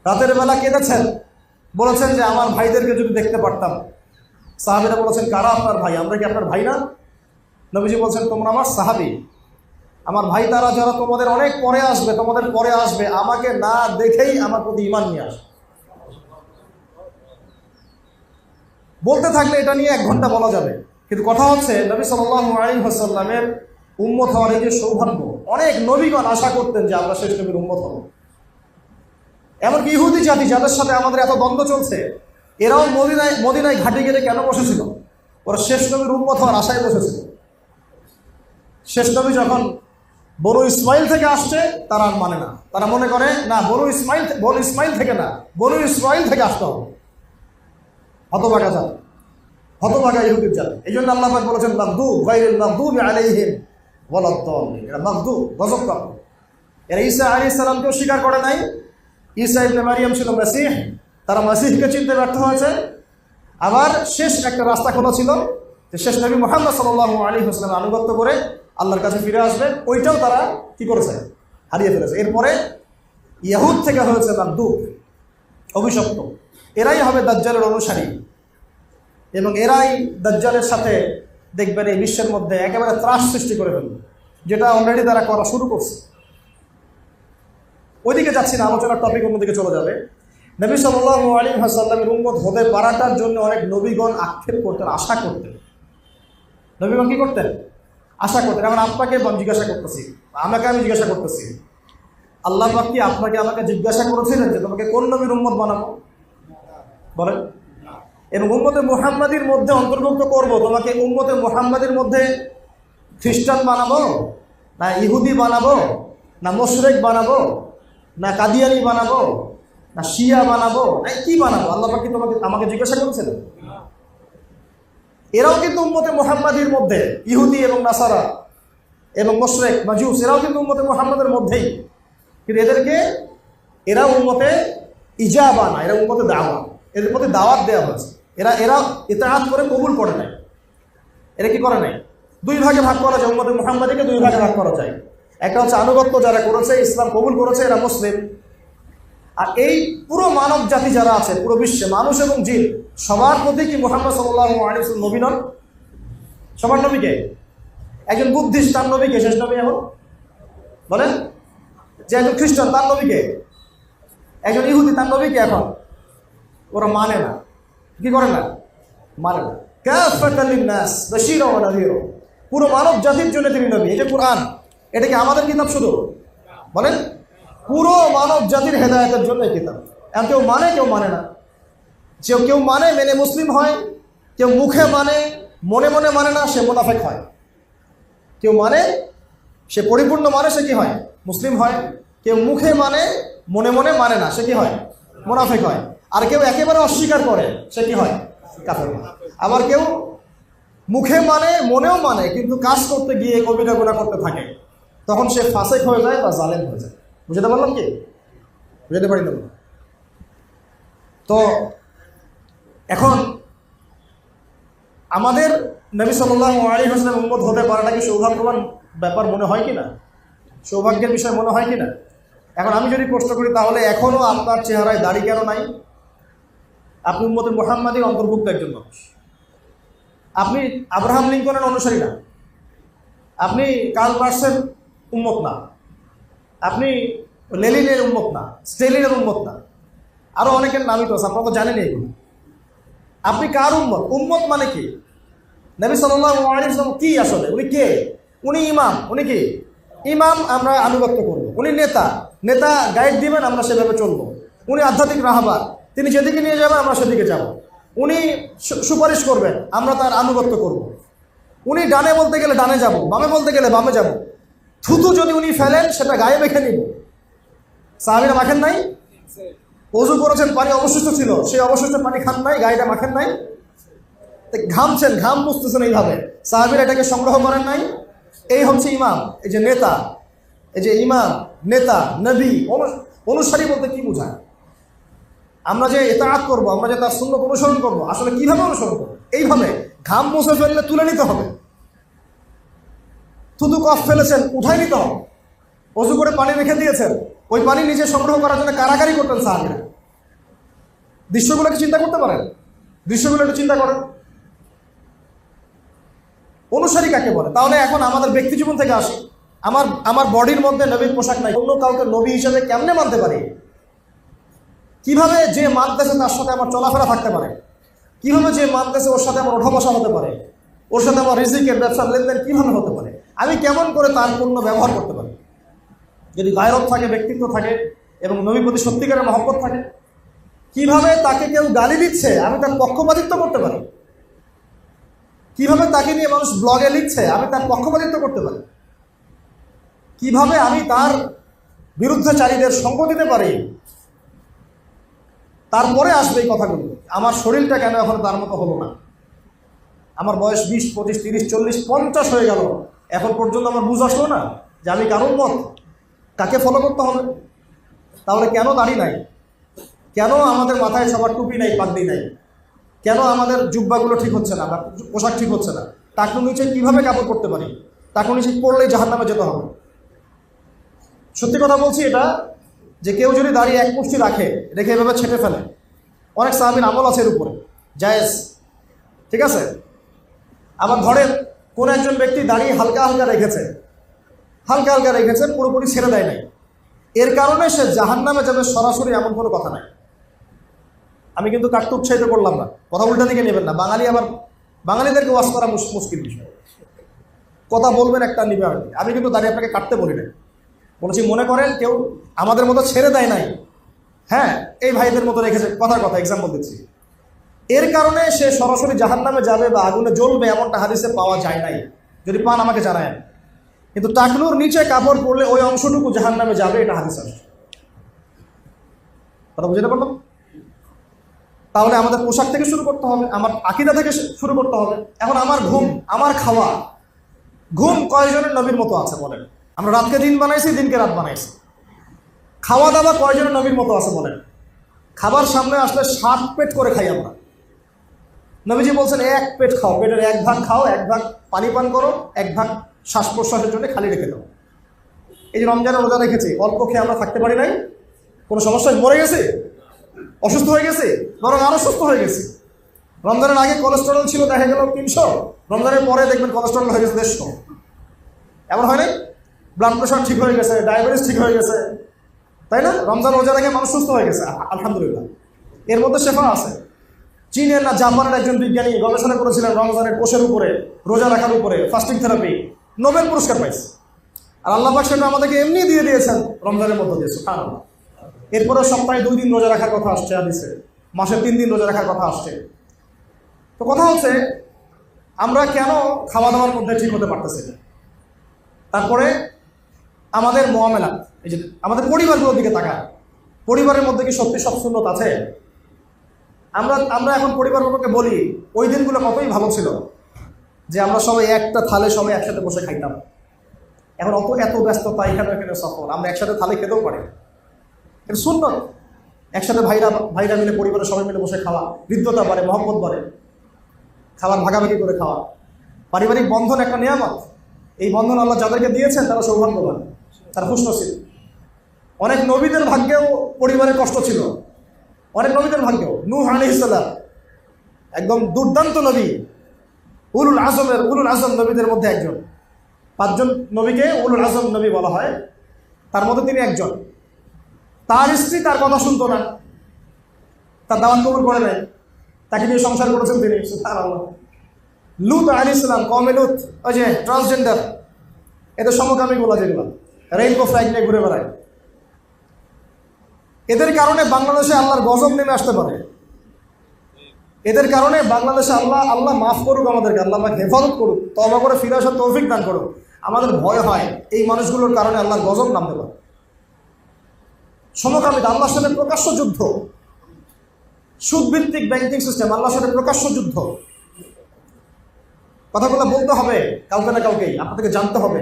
রাতের বেলা কেঁদেছেন, বলেছেন যে আমার ভাইদেরকে যদি দেখতে পারতাম। সাহাবীরা বলেছেন, কারা আপনার ভাই? আমরা কি আপনার ভাই না? নবীজি বলছেন, তোমরা আমার সাহাবী, আমার ভাই তারা যারা তোমাদের অনেক পরে আসবে, তোমাদের পরে আসবে, আমাকে না দেখেই আমার প্রতি ঈমান নিয়ে আসবে। বলতে থাকলে এটা নিয়ে 1 ঘন্টা বলা যাবে, কিন্তু কথা হচ্ছে নবী সাল্লাল্লাহু আলাইহি ওয়াসাল্লামের উম্মত হওয়ার এই যে সৌভাগ্য, অনেক নবীগণ আশা করতেন যে আমরা শেষ নবীর উম্মত হব। এমনকি ইহুদি জাতি, যাদের সাথে আমাদের এত দ্বন্দ্ব চলছে, এরাও মদিনায় ঘাটে গেলে কেন বসেছিল? ওরা শেষ নবীর উম্মত হওয়ার আশায় বসেছিল। শেষ নবী যখন বনু ইসমাইল থেকে আসছে, তারা আর মানে না। তারা মনে করে না, বনু ইসমাইল থেকে না, বনু ইসরাইল থেকে আসতে হবে। হতভাগা জাতি, হতভাগা ইহুদির জাতি। এই জন্য আল্লাহ পাক বলেছেন, মাগদুব গায়রিল মাগদুবি আলাইহিম ওয়ালাদ-দাল্লিন। এরা মাগদুব, গজবপ্রাপ্ত। এরা ঈসা আলাইহিস সালামকেও স্বীকার করে নাই। ঈসা ইবনে মারিয়াম ছিল মাসীহ, তারা মাসীহকে চিনতে ব্যর্থ হয়েছে। আবার শেষ একটা রাস্তা খোলা ছিল যে শেষ নবী মুহাম্মদ সাল্লাল্লাহু আলাইহি ওয়াসাল্লামের আনুগত্য করে আল্লাহর কাছে ফিরে আসবে, ওইটাও তারা কি করেছে? হারিয়ে ফেলেছে। এরপরে ইহুদ থেকে হয়েছে মাগদুব, অভিশপ্ত। এরাই হবে দাজ্জালের অনুসারী, এবং এরাই দাজ্জালের সাথে দেখবেন এই বিশ্বের মধ্যে একেবারে ত্রাস সৃষ্টি করে ফেলবে, যেটা অলরেডি তারা করা শুরু করছে। ওইদিকে যাচ্ছি না, আলোচনার টপিক অন্যদিকে চলে যাবে। নবী সাল্লাল্লাহু আলাইহি ওয়াসাল্লামের উম্মত হতে পারাটার জন্য অনেক নবীগণ আক্ষেপ করতেন, আশা করতেন। নবীগণ কি করতেন? আশা করতেন। এখন আপনাকে জিজ্ঞাসা করতেছি, আমি জিজ্ঞাসা করতেছি, আল্লাহ পাক কি আমাকে জিজ্ঞাসা করেছিলেন যে তোমাকে কোন নবীর উম্মত বানাবো? বলেন। এবং উম্মতে মুহাম্মাদির মধ্যে অন্তর্ভুক্ত করব, তোমাকে উম্মতে মুহাম্মাদির মধ্যে খ্রিস্টান বানাবো, না ইহুদি বানাবো, না মুশরিক বানাবো, না কাদিয়ানি বানাবো, না শিয়া বানাবো, না কি বানাবো? আল্লাহ পাক কি আমাকে জিজ্ঞাসা করেছিলেন? এরাও কিন্তু উম্মতে মুহাম্মাদির মধ্যে, ইহুদি এবং নাসারা এবং মুশরিক মাজুস, এরাও কিন্তু উম্মতে মুহাম্মাদের মধ্যেই, কিন্তু এরা উম্মতে ইজাবা না, এরা উম্মতে দাওয়া, এদের প্রতি দাওয়াত দেওয়া হয়েছে। এরা এরা ইতাআত করে কবুল করে নাই। এরা কি করে নাই? দুই ভাগে ভাগ করা যায়, উম্মতে মুহাম্মাদীকে দুই ভাগে ভাগ করা যায়। একটা হচ্ছে আনুগত্য যারা করেছে, ইসলাম কবুল করেছে, এরা মুসলিম। আর এই পুরো মানব জাতি যারা আছে পুরো বিশ্বে, মানুষ এবং জিন, সবার প্রতি কি মুহাম্মদ সাল্লাল্লাহু আলাইহি ওয়াসাল্লাম নবী নন? সবার নবীকে? একজন বুদ্ধিস্ট তার নবীকে শেষ নবী এখন বলেন? যে একজন খ্রিস্টান তার নবীকে, একজন ইহুদি তার নবীকে এখন ওরা মানে না। কি করে না? মানে না। কাফাতাল লিন্নাস বাশীরা ওয়া নাযীরা, পুরো মানব জাতির জন্য তিনি নবী। এই যে কোরআন, এটা কি আমাদের কিতাব শুধু? বলেন, পুরো মানব জাতির হেদায়েতের জন্য এই কিতাব। এখন কেউ মানে, কেউ মানে না। যে কেউ মানে মেনে মুসলিম হয়, কেউ মুখে মানে মনে মনে মানে না, সে মুনাফিক হয়। কেউ মানে, সে পরিপূর্ণ মানে, সে কি হয়? মুসলিম হয়। কেউ মুখে মানে মনে মনে মানে না, সে কি হয়? মুনাফিক হয়। আর কেউ একেবারে অস্বীকার করে, সে কি হয়? কাফের হয়। আবার কেউ মুখে মানে মনেও মানে কিন্তু কাজ করতে গিয়ে কবিরা গুনাহ করতে থাকে, তখন সে ফাসিক হয়ে যায় বা জালেম হয়ে যায়। বুঝতে পারলাম কি? বুঝতে পারি না? তো এখন আমাদের নবী সাল্লাল্লাহু আলাইহি ওয়াসাল্লাম উম্মত হতে পারাটা কি সৌভাগ্যবান ব্যাপার মনে হয় কি না? সৌভাগ্যের বিষয় মনে হয় কি না? এখন আমি যদি প্রশ্ন করি, তাহলে এখনও আপনার চেহারায় দাড়ি কেন নাই? আপনি উম্মতে মুহাম্মাদীর অন্তর্ভুক্ত একজন মানুষ। আপনি আব্রাহাম লিঙ্কনের অনুসারী না, আপনি কার্ল মার্কসের উম্মত না, আপনি লেনিনের উম্মত না, স্টেলিনের উম্মত না, আরও অনেকের নামই তো আছে, আপনারা তো জানেন এগুলো। আপনি কার উম্মত? উম্মত মানে কি? নবী সাল্লাল্লাহু আলাইহি ওয়াসাল্লাম কি আসলে? উনি কে? উনি ইমাম। উনি কি? ইমাম। আমরা আনুগত্য করব। উনি নেতা। নেতা গাইড দিবেন, আমরা সেভাবে চলবো। উনি আধ্যাত্মিক রাহবার, তিনি যেদিকে নিয়ে যাবেন আমরা সেদিকে যাব। উনি সুপারিশ করবেন, আমরা তার আনুগত্য করব। উনি ডানে বলতে গেলে ডানে যাব, বামে বলতে গেলে বামে যাব। থুতু যদি উনি ফেলেন, সেটা গায়ে মেখে নিব। সাহাবীরা মাখেন নাই? ওযু করেছেন, পানি অবশিষ্ট ছিল, সেই অবশিষ্ট পানি খান নাই, গায়েটা মাখেন নাই? ঘামছেন, ঘাম মুছতেছেন এইভাবে, সাহাবীরা এটাকে সংগ্রহ করেন নাই? এই হচ্ছে ইমাম, এই যে নেতা। এই যে ইমাম, নেতা, নবী, অনুসারী বলতে কি বোঝায়? আমরা যে ইতাআত করবো, আমরা যে তার সুন্নাত অনুসরণ করবো, আসলে কিভাবে অনুসরণ করবো? এইভাবে ঘাম মুছে ফেললে তুলে নিতে হবে, থুতু কফ ফেলেছেন উঠাই নিতে হবে, ওযু করে পানি রেখে দিয়েছেন, ওই পানি নিজে সংগ্রহ করার জন্য কারাকারি করতেন সাহাবীরা। দৃশ্যগুলোকে চিন্তা করতে পারেন? দৃশ্যগুলো একটু চিন্তা করেন। অনুসারী কাকে বলে? তাহলে এখন আমাদের ব্যক্তি জীবন থেকে আসি। আমার বডির মধ্যে নবীর পোশাক নাই, অন্য কাউকে নবী হিসেবে কেমনে মানতে পারি? কিভাবে যে মানতেছে তার সাথে আমার চলাফেরা থাকতে পারে? কিভাবে যে মানতেছে ওর সাথে আমার ওঠা বসা হতে পারে? ওর সাথে আমার রিজিকের ব্যবসার লেনদেন কিভাবে হতে পারে? আমি কেমন করে তার পণ্য ব্যবহার করতে পারি? যদি গায়রত থাকে, ব্যক্তিত্ব থাকে এবং নবীর প্রতি সত্যিকারের মহব্বত থাকে, কিভাবে তাকে কেউ গালি দিচ্ছে আমি তার পক্ষপাতিত্ব করতে পারি? কিভাবে তাকে নিয়ে মানুষ ব্লগে লিখছে আমি তার পক্ষপাতিত্ব করতে পারি? কিভাবে আমি তার বিরুদ্ধচারীদের সঙ্গ দিতে পারি? তারপরে আসবে এই কথাগুলো। আমার শরীরটা কেন এখন তার মতো হলো না? আমার বয়স 20, 25, 30, 40, 50 হয়ে গেল, এখন পর্যন্ত আমার বুঝ আসলো না যে আমি কারোর মত, কাকে ফলো করতে হবে? তাহলে কেন দাড়ি নাই? কেন আমাদের মাথায় সবার টুপি নাই, পাগড়ি নাই? কেন আমাদের জুব্বাগুলো ঠিক হচ্ছে না, বা পোশাক ঠিক হচ্ছে না? টাকনু নিচে কীভাবে কাপড় পরতে পারি? টাকনু নিচে পড়লেই জাহান্নামে যেতে হবে। সত্যি কথা বলছি এটা, যে কেউ যদি দাঁড়িয়ে এক মুষ্টি রেখে এভাবে ছেটে ফেলে, অনেক সাহাবীর আমল আছে এর উপরে, জায়েজ, ঠিক আছে। আবার ধরেন কোন একজন ব্যক্তি দাঁড়িয়ে হালকা হালকা রেখেছে, পুরোপুরি ছেড়ে দেয় নাই, এর কারণে সে জাহান্নামে যাবে সরাসরি, এমন কোনো কথা নাই। আমি কিন্তু কাটতে উৎসাহিত করলাম না, কথা উল্টা দিকে নেবেন না। বাঙালিদেরকে ওয়াজ করা মুশকিল বিষয়। কথা বলবেন একটা নিবে আরেকটা। আমি কিন্তু দাঁড়িয়ে আপনাকে কাটতে বলি না, বলেছি মনে করেন কেউ আমাদের মতো ছেড়ে দেয় নাই, হ্যাঁ, এই ভাইদের মতো রেখেছে, কথার কথা এক্সাম্পল দিচ্ছি, এর কারণে সে সরাসরি জাহান্নামে যাবে বা আগুনে জ্বলবে এমনটা হাদিসে পাওয়া যায় নাই। যদি পান আমাকে জানায়। কিন্তু টাকনুর নিচে কাপড় পরলে ওই অংশটুকু জাহান্নামে যাবে, এটা হাদিস আছে। কথা বুঝতে পারলাম? তাহলে আমাদের পোশাক থেকে শুরু করতে হবে, আমার আকীদা থেকে শুরু করতে হবে। এখন আমার ঘুম, আমার খাওয়া, ঘুম কয়জনের নবীর মতো আছে বলেন? আমরা রাতকে দিন বানাইছি, দিনকে রাত বানাইছি। খাওয়া দাওয়া কয়জনের নবীর মতো আছে বলেন? খাবার সামনে আসলে 7 পেট করে খাই আমরা। নবীজি বলছেন এক পেট খাও, পেটের এক ভাগ খাও, এক ভাগ পানি পান করো, এক ভাগ শ্বাস প্রশ্বাসের জন্য খালি রেখে দাও। এই যে রমজানের রোজা রেখেছি, অল্প খেয়ে আমরা থাকতে পারি নাই, কোনো সমস্যায় মরে গেছে, অসুস্থ হয়ে গেছে, বরং আরও সুস্থ হয়ে গেছে। রমজানের আগে কোলেস্টেরল ছিল দেখা গেল 300, রমজানের পরে দেখবেন কোলেস্টেরল হয়ে গেছে 150। এমন হয় নাই? ব্লাড প্রেশার ঠিক হয়ে গেছে, ডায়াবেটিস ঠিক হয়ে গেছে, তাই না? রমজান রোজা রেখে মানুষ সুস্থ হয়ে গেছে, আলহামদুলিল্লাহ। এর মধ্যে শেফা আছে। চীনের না জাপানের একজন বিজ্ঞানী গবেষণা করেছিলেন রমজানের কোষের উপরে, রোজা রাখার উপরে, ফাস্টিং থেরাপি, নোবেল পুরস্কার পাইছে। আর আল্লাহ পাক সেটা আমাদেরকে এমনি দিয়ে দিয়েছেন রমজানের মধ্যে দিয়ে, সুবহানাল্লাহ। এরপরে সপ্তাহে 2 দিন রোজা রাখার কথা আসছে হাদিসে, মাসে 3 দিন রোজা রাখার কথা আসছে। তো কথা হচ্ছে আমরা কেন খাওয়া দাওয়ার মধ্যে ঠিক হতে পারতেছি না? তারপরে আমাদের মুআমালাত, এই যে আমাদের পরিবারগুলোর দিকে তাকায়, পরিবারের মধ্যে কি সত্যি সব সুন্নত আছে? আমরা এখন পরিবারগুলোকে বলি ওই দিনগুলো কতই ভালো ছিল, যে আমরা সবাই একটা থালে সবাই একসাথে বসে খাইতাম। এখন এত ব্যস্ততা, এখানে সফর, আমরা একসাথে থালে খেতেও পারি। এটা সুন্নত। একসাথে ভাইরা মিলে, পরিবারের সবাই মিলে বসে খাওয়া, হৃদ্যতা বাড়ে, মহব্বত বাড়ে, খাবার ভাগাভাগি করে খাওয়া। পারিবারিক বন্ধন একটা নিয়ামত। এই বন্ধন আল্লাহ যাদেরকে দিয়েছেন তারা সৌভাগ্যবান, তারা খুশনসিব। অনেক নবীদের ভাগ্যেও পরিবারের কষ্ট ছিল, অনেক নবীদের ভাগ্যেও। নূহ আলাইহিস সালাম একদম দুর্দান্ত নবী, উলুল আজম নবীদের মধ্যে একজন। 5 জন নবীকে উলুল আজম নবী বলা হয়, তার মধ্যে তিনি একজন। তার স্ত্রী তার কথা শুনতো না, তার দাওয়াত কবুল করে নেয়, তাকে নিয়ে সংসার করেছেন তিনি, সুবহানাল্লাহ। লূত আলাইহিস সালাম, কওমে লূত, ওই যে ট্রান্সজেন্ডার, এদের সমকামীগুলো যেগুলো রেইনবো ফ্ল্যাগ নিয়ে ঘুরে বেড়ায়, এদের কারণে বাংলাদেশে আল্লাহর গজব নেমে আসতে পারে। এদের কারণে বাংলাদেশে আল্লাহ মাফ করুক আমাদেরকে, আল্লাহ আমাকে হেফাজত করুক, তওবা করে ফিরে আসার তৌফিক দান করুক। আমাদের ভয় হয় এই মানুষগুলোর কারণে আল্লাহর গজব নামতে পারে। সমকামিতা, আল্লাহর সাথে প্রকাশ্য যুদ্ধ। সুদভিত্তিক ব্যাংকিং সিস্টেম, আল্লাহর সাথে প্রকাশ্য যুদ্ধ। কথাগুলো বলতে হবে কাউকে না কাউকেই, আপনাদেরকে জানতে হবে।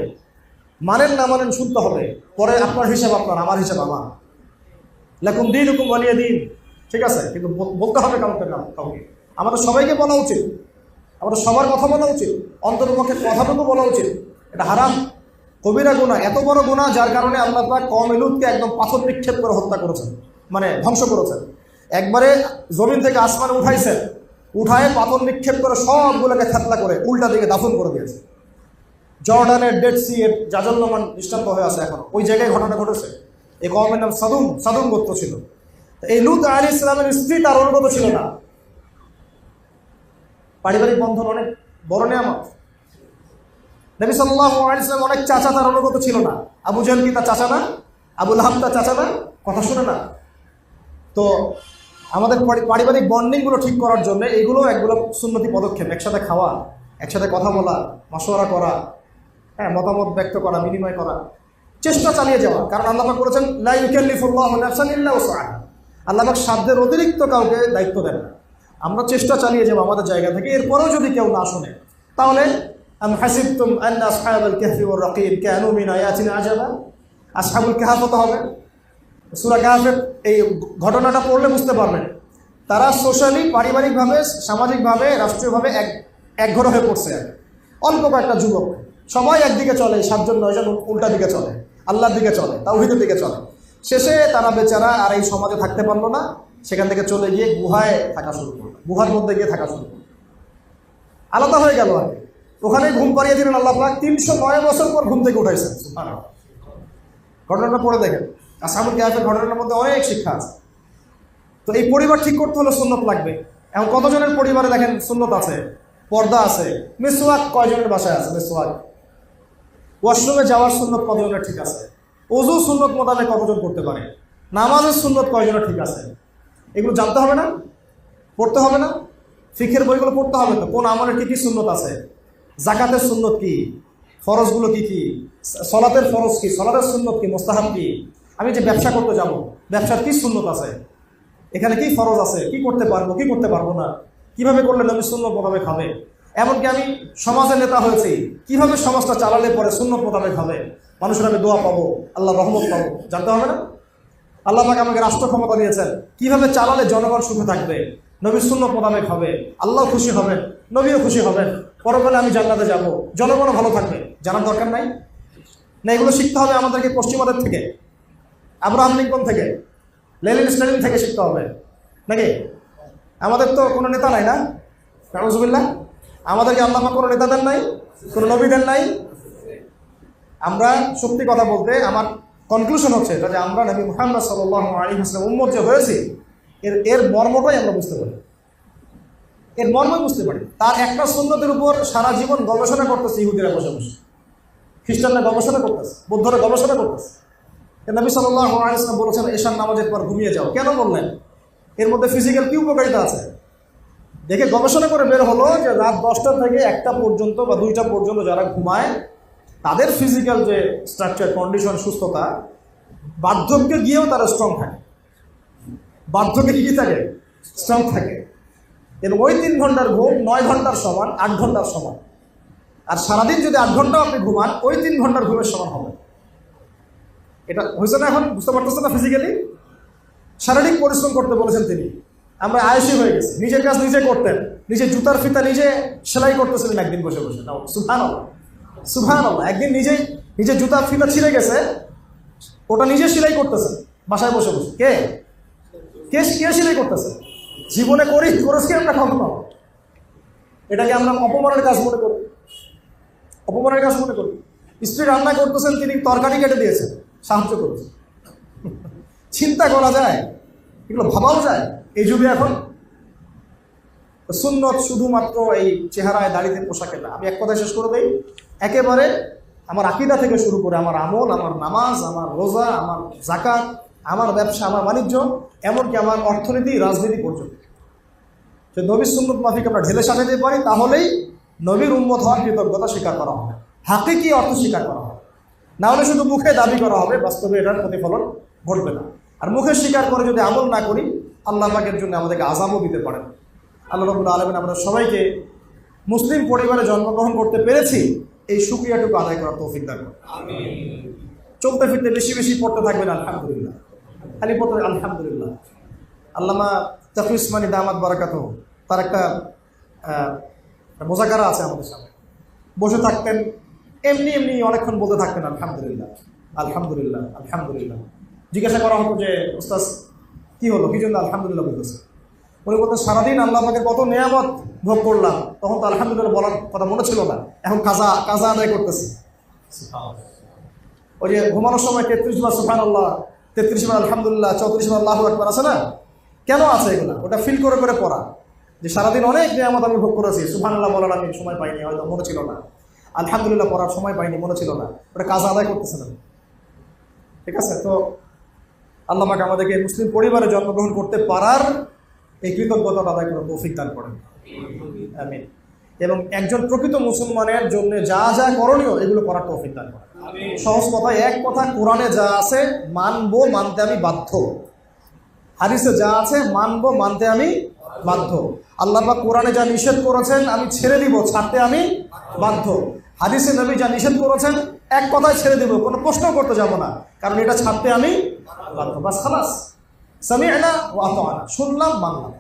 মানেন না মানেন শুনতে হবে, পরে আপনার হিসাব আপনার, আমার হিসাব আমার। লাকুম দীনুকুম ওয়ালিয়া দীন, ঠিক আছে? কিন্তু বলতে হবে কাউকে না কাউকে। আমাদের সবাইকে বলা উচিত, আমাদের সবার কথা বলা উচিত, অন্তর্পক্ষে কথাটুকু বলা উচিত। এটা হারাম, কবিরা গুনাহ, এত বড় গুনাহ যার কারণে আল্লাহ পাক কওমে লূতকে একদম পাথর নিক্ষেপ করে হত্যা করেছেন, মানে ধ্বংস করেছেন। একবারে জমিন থেকে আসমানে উঠাইছেন, উঠায় পাথর নিক্ষেপ করে সবগুলোকে থেতলা করে উল্টা দিকে দাফন করে দিয়েছে। জর্ডানের ডেড সি এর জাজল্যমান দৃষ্টান্ত হয়ে আছে এখন, ওই জায়গায় ঘটনা ঘটেছে। এই কওমের নাম সাদুম গোত্র ছিল। এই লূত আলাইহিস সালামের স্ত্রী তার অনুগত ছিল না। পারিবারিক বন্ধন অনেক বড় নিয়ামত। নবী সাল্লাল্লাহু আলাইহি ওয়াসাল্লাম অনেক চাচা তার অনুগত ছিল না। আবু জাহল কি তার চাচা না? আবু লাহাব তার চাচা না? কথা শুনে না। তো আমাদের পারিবারিক বন্ডিংগুলো ঠিক করার জন্য এইগুলো একগুলো সুন্নতি পদক্ষেপ। একসাথে খাওয়া, একসাথে কথা বলা, মাশওয়ারা করা, হ্যাঁ, মতামত ব্যক্ত করা, বিনিময় করা, চেষ্টা চালিয়ে যাওয়া। কারণ আল্লাহ পাক বলেছেন লা ইউকাল্লিফুল্লাহু নাফসান ইল্লা উসআহা। আল্লাহ পাক সাধ্যের অতিরিক্ত কাউকে দায়িত্ব দেন না। আমরা চেষ্টা চালিয়ে যাবো আমাদের জায়গা থেকে। এরপরেও যদি কেউ না শোনে, তাহলে আম হাসিবতুম আন্না আসহাবাল কাহফি ওয়ার রাকিম কানু মিন আয়াতিনা আজাবা। আসহাবুল কাহফ হতে হবে। সূরা কাহফের এই ঘটনাটা পড়লে বুঝতে পারবেন, তারা সোশ্যালি, পারিবারিকভাবে, সামাজিকভাবে, রাষ্ট্রীয়ভাবে একঘর হয়ে পড়ছে। অল্প কয়েকটা যুবক, সবাই একদিকে চলে, 7 জন 9 জন উল্টা দিকে চলে, আল্লাহর দিকে চলে, তাওহীদের দিকে চলে। শেষে তারা বেচারা আর এই সমাজে থাকতে পারলো না, সেখান থেকে চলে গিয়ে গুহায় থাকা শুরু করলো, গুহার মধ্যে গিয়ে থাকা শুরু করলো, আলাদা হয়ে গেল আর কি। ওখানে ঘুম পাড়িয়ে দিলেন আল্লাহ পাক। 309 বছর পর ঘুম থেকে উঠাইছেন। সুবহানাল্লাহ। ঘটনাটা পড়ে দেখেন, আসহাবুল কাহফের ঘটনার মধ্যে অনেক শিক্ষা আছে। তো এই পরিবার ঠিক করতে হলে সুন্নত লাগবে। এখন কতজনের পরিবারে দেখেন সুন্নত আছে, পর্দা আছে, মিসওয়াক কয়জনের বাসায় আছে? মিসওয়াক। ওয়াশরুমে যাওয়ার সুন্নত কতজনের ঠিক আছে? ওযু সুন্নত মোতাবেক কতজন করতে পারে? নামাজের সুন্নত কয়জনের ঠিক আছে? এগুলো জানতে হবে না? পড়তে হবে না? ফিকহের বইগুলো পড়তে হবে তো, কোন আমলের কী কী সুন্নত আছে, জাকাতের সুন্নত কি, ফরজগুলো কি কি, সলাতের ফরজ কি, সলাতের সুন্নত কি, মুস্তাহাব কি। আমি যে ব্যবসা করতে যাব, ব্যবসার কি সুন্নত আছে, এখানে কি ফরজ আছে, কি করতে পারবো, কি করতে পারবো না, কিভাবে করলে নবী সুন্নত মোতাবেক হবে। এমনকি আমি সমাজের নেতা হয়েছি, কিভাবে সমাজটা চালালে পরে সুন্নত মোতাবেক হবে, মানুষের আমি দোয়া পাবো, আল্লাহ রহমত পাবো, জানতে হবে না? আল্লাহ পাক আমাকে রাষ্ট্র ক্ষমতা দিয়েছেন, কিভাবে চালালে জনগণ সুখে থাকবে, নবীর সুন্নাত মোতাবেক হবে, আল্লাহ খুশি হবেন, নবীও খুশি হবেন, পরকালে আমি জান্নাতে যাব, জনগণও ভালো থাকবে, জানার দরকার নাই? না, এগুলো শিখতে হবে আমাদেরকে পশ্চিমাদের থেকে, আব্রাহাম লিঙ্কন থেকে, লেনিন স্ট্যালিন থেকে শিখতে হবে নাকি? আমাদের তো কোনো নেতা নাই, না? নাউজুবিল্লাহ। আমাদেরকে আল্লাহ পাক কোনো নেতা দেন নাই, কোনো নবী দেন নাই। আমরা সত্যি কথা বলতে আমার কনক্লুশন হচ্ছে এটা যে আমরা নবী মুহাম্মদ সাল্লাল্লাহু আলাইহি ওয়াসাল্লাম উম্মত যে হয়েছি এর মর্মটাই আমরা বুঝতে পারি, এর মর্মই বুঝতে পারি। তার একটা সুন্নতের উপর সারা জীবন গবেষণা করতেছে ইহুদিরা বসে বসে, খ্রিস্টানরা গবেষণা করতেছে, বৌদ্ধরা গবেষণা করতেছে। নবী সাল্লাল্লাহু আলাইহি ওয়াসাল্লাম বলেছেন ঈশান নামাজের পর ঘুমিয়ে যাও। কেন বললেন? এর মধ্যে ফিজিক্যাল কি উপকারিতা আছে? দেখে গবেষণা করে বের হলো যে রাত 10টা থেকে 1টা পর্যন্ত বা 2টা পর্যন্ত যারা ঘুমায় তাদের ফিজিক্যাল যে স্ট্রাকচার, কন্ডিশন, সুস্থতা, বার্ধক্যে গিয়েও তারা স্ট্রং থাকে। বার্ধক্যে কি থাকে? স্ট্রং থাকে। এর ওই 3 ঘন্টার ঘুম 9 ঘন্টার সমান, 8 ঘন্টার সমান। আর সারাদিন যদি 8 ঘন্টাও আপনি ঘুমান ওই 3 ঘন্টার ঘুমের সমান হবে। এটা হয়েছে না? এখন বুঝতে পারতেছে না? ফিজিক্যালি শারীরিক পরিশ্রম করতে বলেছেন তিনি। আমরা আয়সী হয়ে গেছি, নিজের কাজ নিজে করতেন, নিজে জুতার ফিতা নিজে সেলাই করতেছিলেন একদিন বসে বসে। সুবহানাল্লাহ, সুবহানাল্লাহ। একদিন নিজে জুতার ফিতা ছিঁড়ে গেছে, ওটা নিজে সেলাই করতেছেন বাসায় বসে বসে। কে কে কে সেলাই করতেছে? জীবনে করেছি আমরা কখনো? এটাকে আমরা অপমানের কাজ মনে করি, অপমানের কাজ মনে করি। স্ত্রী রান্না করতেছেন, তিনি তরকারি কেটে দিয়েছেন, সাহায্য করেছেন। চিন্তা করা যায়? এগুলো ভাবাও যায় এই যুগে এখন? সুন্নত শুধুমাত্র এই চেহারায়, দাড়িতে, পোশাকে না। আমি এক কথায় শেষ করে দেই, একেবারে আমার আকীদা থেকে শুরু করে আমার আমল, আমার নামাজ, আমার রোজা, আমার যাকাত, আমার ব্যবসা, আমার বাণিজ্য, এমনকি আমার অর্থনীতি, রাজনীতি পর্যন্ত যে নবীর সুন্নত মাফিক আমরা ঢেলে সাজাতে পারি, তাহলেই নবীর উম্মত হওয়ার কৃতজ্ঞতা স্বীকার করা হবে, হাকিকি অর্থ স্বীকার করা হবে। না হলে শুধু মুখে দাবি করা হবে, বাস্তবে এটার প্রতিফলন ঘটবে না। আর মুখে স্বীকার করে যদি আমল না করি, আল্লাহ পাকের জন্য আমাদেরকে আযাবও দিতে পারেন। আল্লাহ রাব্বুল আলামিন আমাদের সবাইকে মুসলিম পরিবারে জন্মগ্রহণ করতে পেরেছি এই শুকরিয়াটুকু আদায় করার তৌফিক দান করুন। আমিন। চলতে ফিরতে বেশি বেশি পড়তে থাকবেন আলহামদুলিল্লাহ, খালি পড়তে আলহামদুলিল্লাহ। আল্লামা তাকি উসমানী দামাত বারাকাতুহু, তার একটা মোজাকারা আছে আমাদের সামনে। বসে থাকতেন, এমনি এমনি অনেকক্ষণ বলতে থাকতেন আলহামদুলিল্লাহ, আলহামদুলিল্লাহ, আলহামদুলিল্লাহ। জিজ্ঞাসা করা হতো যে ওস্তাদ কি হলো, কি জন্য আলহামদুলিল্লাহ বলতেছে? উনি বলতেন সারাদিন আল্লাহ পাকের কত নেয়ামত ভোগ করলাম, তখন তো আলহামদুলিল্লাহ বলার কথা মনে ছিল না, এখন কাজা আদায় করতেছি। ওই যে ঘুমানোর সময় 33 বার সুবহানাল্লাহ, 33 বার আলহামদুলিল্লাহ, 34 বার আল্লাহু আকবার আছে না? কেন আছে এগুলো? ওটা ফিল করে করে পড়া, যে সারাদিন অনেক নিয়ামত আমি ভোগ করেছি, সুবহানাল্লাহ বলার আমি সময় পাইনি, হয়তো মনে ছিল না, আলহামদুলিল্লাহ পড়ার সময় পাইনি, মনে ছিল না, ওটা কাজ আদায় করতেছে না। ঠিক আছে? তো আল্লাহ পাক আমাদেরকে মুসলিম পরিবারে জন্মগ্রহণ করতে পারার এই কৃতজ্ঞতা আদায় করার তৌফিক দান করেন। আমিন। এবং একজন প্রকৃত মুসলমানের জন্য যা যা করণীয় এগুলো করার তৌফিক দান করেন। সহজ কথায় এক কথা, কোরআনে যা আছে মানবো, মানতে আমি বাধ্য। হাদিসে যা আছে মানবো, মানতে আমি বাধ্য। আল্লাহ পাক কোরআনে যা নিষেধ করেছেন আমি ছেড়ে দিব, ছাড়তে আমি বাধ্য। হাদিসে নবী যা নিষেধ করেছেন এক কথায় ছেড়ে দিব, কোনো প্রশ্ন করতে যাব না, কারণ এটা ছাড়তে আমি বাধ্য। বাস খালাস, সামি'না ওয়া আতা'না, শুনলাম মানলাম,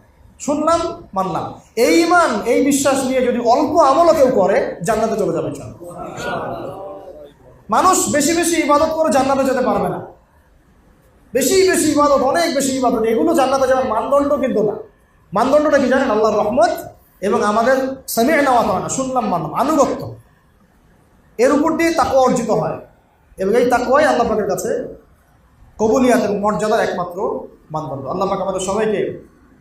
শুনলাম মানলাম। এই ঈমান, এই বিশ্বাস নিয়ে যদি অল্প আমলও কেউ করে জান্নাতে চলে যাবে ইনশাআল্লাহ। মানুষ বেশি বেশি ইবাদত করে জান্নাতে যেতে পারবে না। বেশি বেশি ইবাদত, অনেক বেশি ইবাদত, এগুলো জান্নাতে যাওয়ার মানদণ্ড কিন্তু না। মানদণ্ডটা কি জানেন? আল্লাহর রহমত এবং আমাদের সামি'না ওয়া আতা'না, শুনলাম মানলাম, আনুগত্য। এর উপর দিয়ে তাকওয়া অর্জিত হয়, এবং এই তাকওয়াই আল্লাহ পাকের কাছে কবুলিয়াত এবং মর্যাদার একমাত্র মানদণ্ড। আল্লাহ পাক আমাদের সবাইকে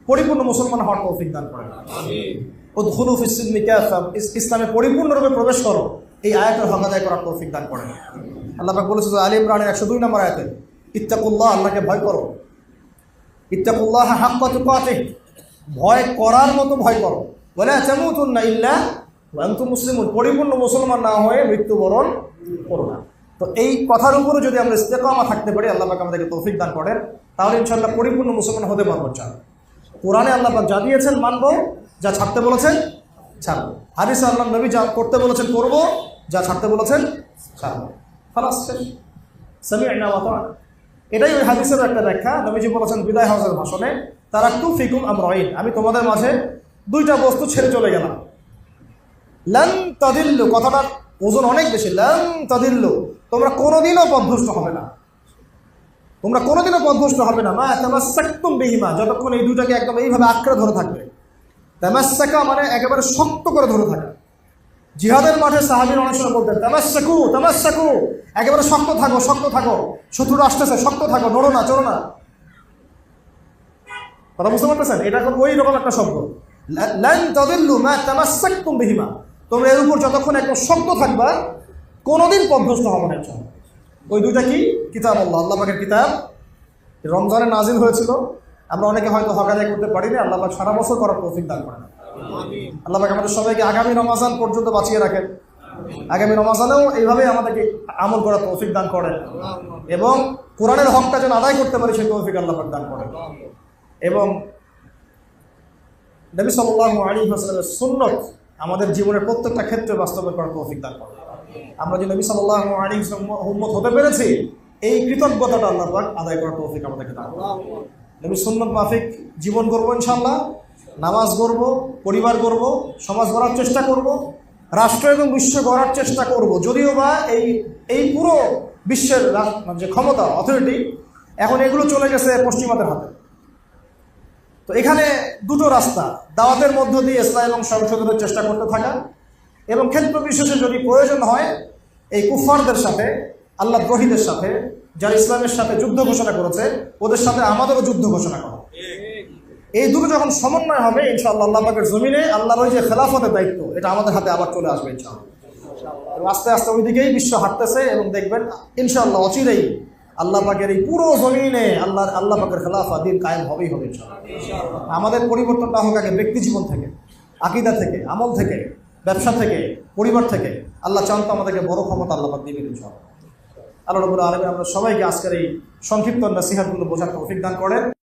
পরিপূর্ণ মুসলমান হওয়ার তৌফিক দান করেন। আমিন। উদখুলু ফিস-সিলমি কাফা, ইসলামে পরিপূর্ণরূপে প্রবেশ করো, এই আয়াতের হক আদায় করার তৌফিক দান করেন। আল্লাহ পাক বলেছে আলী ইমরানের 102 নম্বর আয়াতে, ইত্তাকুল্লাহ, আল্লাহকে ভয় করো। ইত্তাকুল্লাহ হাক্কা তুকাতিহ, ভয় করার মতো ভয় করো। ওয়ালা তামুতুন্না ইল্লা ওয়া আনতুম মুসলিমুন, পরিপূর্ণ মুসলমান না হয়ে মৃত্যুবরণ করো না। তো এই কথার উপরে যদি আমরা ইস্তেকামা থাকতে পারি, আল্লাহ পাক আমাদেরকে তৌফিক দান করেন, তাহলে ইনশাআল্লাহ পরিপূর্ণ মুসলমান হতে পারবো। কোরআনে আল্লাহ পাক যা দিয়েছেন মানবো, যা ছাড়তে বলেছেন ছাড়বো। হাদিসে আল্লাহ নবী যা করতে বলেছেন করবো, যা ছাড়তে বলেছেন ছাড়বো। খালাস, শেষ। সামি'না ওয়া আতা'না, এটাই ওই হাদিসের একটা ব্যাখ্যা। নবীজি বলেছেন বিদায় হজের ভাষণে, তারাকতু ফিকুম আমরাইন, আমি তোমাদের মাঝে দুইটা বস্তু ছেড়ে চলে গেলাম। লান তাদিল্লু, কথাটার ওজন অনেক বেশি। লান তাদিল্লু, তোমরা কোনোদিনও পথভ্রষ্ট হবে না, তোমরা কোনোদিনও পথভ্রষ্ট হবে না। মা তামাসসাকতুম বিহিমা, যতক্ষণ এই দুটাকে একদম এইভাবে আঁকড়ে ধরে থাকবে। তামাসসাকা মানে একেবারে শক্ত করে ধরে থাকা। জিহাদের মাঠে সাহাবীর অনেক সময় বলতেন তামাসসাকু তামাসসাকু, একেবারে শক্ত থাকো, শক্ত থাকো, শত্রুরা আসতেছে, শক্ত থাকো, নড়ো না, চড়ো না। কথা বুঝতে পারতেছেন? এটা এখন ওই রকম একটা শব্দ। লান তাদিল্লু মা তামাসসাকতুম বিহিমা, তোমরা এর উপর যতক্ষণ একদম শক্ত থাকবা কোনোদিন পথভ্রষ্ট হবে না। ওই দুইটা কি? কিতাব আল্লাহ, আল্লাহ পাকের কিতাব। রমজানে নাজিল হয়েছিল, আমরা অনেকে হয়তো হক আদায় করতে পারিনি, আল্লাহ পাক সারা বছর করার তৌফিক দান করেন। আল্লাহ পাক আমাদের সবাইকে আগামী রমজান পর্যন্ত বাঁচিয়ে রাখেন, আগামী রমজানেও এইভাবেই আমাদেরকে আমল করার তৌফিক দান করেন, এবং কোরআনের হকটা যেন আদায় করতে পারি সেই তৌফিক আল্লাহ পাক দান করেন, এবং নবী সাল্লাল্লাহু আলাইহি ওয়াসাল্লামের সুন্নাত আমাদের জীবনের প্রত্যেকটা ক্ষেত্রে বাস্তবায়ন করার তৌফিক দান করেন। আমরা যে নবী সাল্লাল্লাহু আলাইহি ওয়াসাল্লামের উম্মত হতে পেরেছি, এই কৃতজ্ঞতাটা আল্লাহ পাক আদায় করার তৌফিক আমাদেরকে দান করেন। নবী সুন্নাত মাফিক জীবন করবো ইনশাআল্লাহ, নামাজ গড়ব, পরিবার গড়ব, সমাজ গড়ার চেষ্টা করব, রাষ্ট্র এবং বিশ্ব গড়ার চেষ্টা করব। যদিও বা এই পুরো বিশ্বের যে ক্ষমতা, অথরিটি, এখন এগুলো চলে গেছে পশ্চিমাদের হাতে। তো এখানে দুটো রাস্তা, দাওয়াতের মধ্য দিয়ে ইসলাম এবং সংশোধনের চেষ্টা করতে থাকা, এবং ক্ষেত্র বিশেষে যদি প্রয়োজন হয় এই কুফফারদের সাথে, আল্লাহ দ্রোহীদের সাথে, যারা ইসলামের সাথে যুদ্ধ ঘোষণা করেছে, ওদের সাথে আমাদেরও যুদ্ধ ঘোষণা করা। এই দুটো যখন সমন্বয় হবে ইনশাআল্লাহ আল্লাহ পাকের জমিনে আল্লাহর ওই যে খেলাফতের দায়িত্ব, এটা আমাদের হাতে আবার চলে আসবে ইনশাআল্লাহ। এবং আস্তে আস্তে ওই দিকেই বিশ্ব হাঁটতেছে, এবং দেখবেন ইনশাআল্লাহ অচিরেই আল্লাহ পাকের এই পুরো জমিনে আল্লাহ পাকের খেলাফা দিন কায়েম হবেই হবে ইনশাআল্লাহ। আমাদের পরিবর্তনটা হোক আগে ব্যক্তি জীবন থেকে, আকীদা থেকে, আমল থেকে, ব্যবসা থেকে, পরিবার থেকে। আল্লাহ চান তো আমাদেরকে বড় ক্ষমতা আল্লাহ পাক দিবেন ইনশাআল্লাহ। আল্লাহ রাব্বুল আলামিন আমরা সবাইকে আজকের এই সংক্ষিপ্ত নসিহতগুলো বোঝার তৌফিক দান করেন।